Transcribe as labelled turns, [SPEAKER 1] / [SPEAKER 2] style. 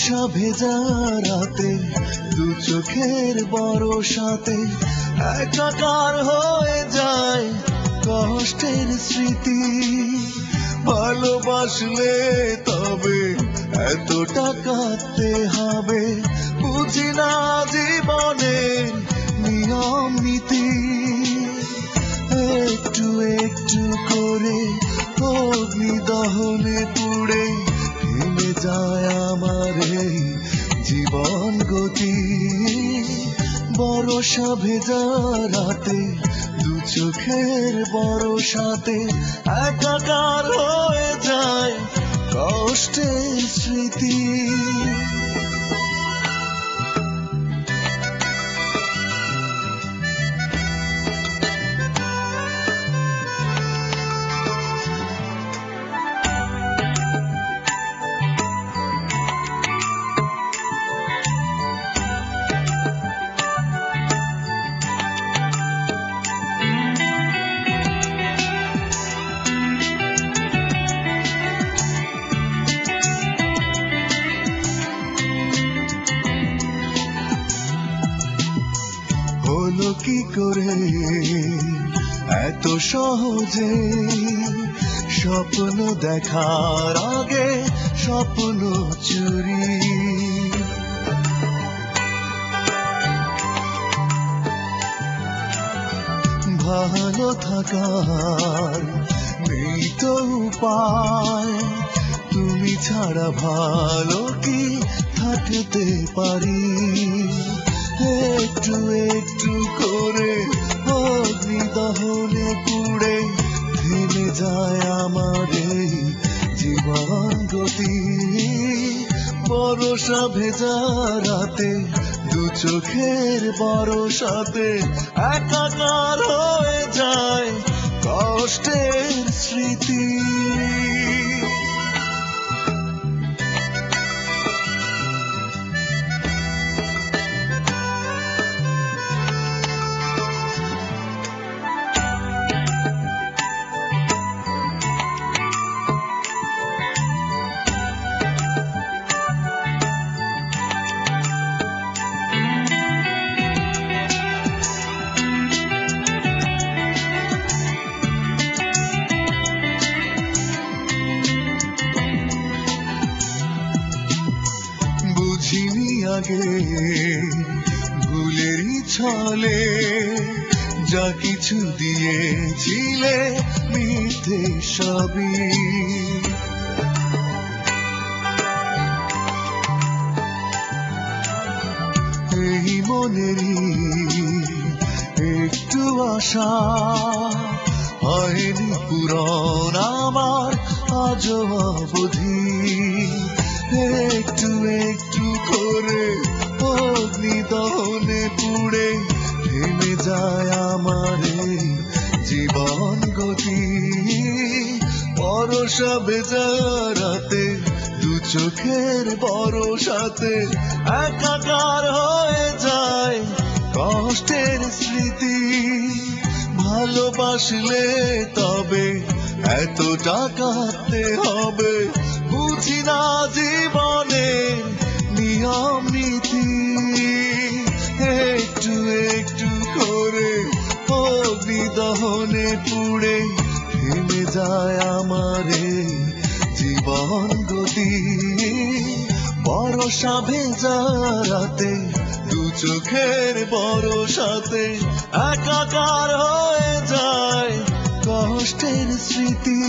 [SPEAKER 1] বর্ষা ভেজা রাতে দু চোখের বরসাতে একাকার হয়ে যায় কষ্টের স্মৃতি। ভালোবাসলে তবে এতটা কাঁদতে হবে, বুঝি না জীবনের নিয়ম নীতি। একটু একটু করে অগ্নি দহনে পুড়ে থেমে যায় আমার এই জীবন গতি। বরষা ভেজা রাতে দু চোখের বরসাতে একাকার হয়ে যায় কষ্টের স্মৃতি। হলো কি করে এত সহজে স্বপ্ন দেখার আগে স্বপ্ন চুরি। ভালো থাকার নেই তো উপায়, তুমি ছাড়া ভালো কি থাকতে পারি। একটু একটু করে অগ্নি দহনে পুড়ে থেমে যায় আমার এই জীবন গতি। বরষা ভেজা রাতে দু চোখের বরসাতে একাকার হয়ে যায় কষ্টের স্মৃতি। বুঝিনি আগে ভুলেরই ছলে যা কিছু দিয়েছিলে মিথ্যে সবই। এই মনেরই একটু আশা হয়নি পূরণ আমার আজও অবধি। একটু একটু করে অগ্নি দহনে পুড়ে থেমে যায় আমার এই জীবন গতি। বরষা ভেজা রাতে দু চোখের বরসাতে একাকার হয়ে যায় কষ্টের স্মৃতি। ভালোবাসলে তবে এতটা কাঁদতে হবে, বুঝি না জীবনের নিয়ম নীতি। একটু একটু করে অগ্নি দহনে পুড়ে থেমে যায় আমার এই জীবন গতি। বরষা ভেজা রাতে দু চোখের বরসাতে একাকার হয়ে যায় কষ্টের স্মৃতি।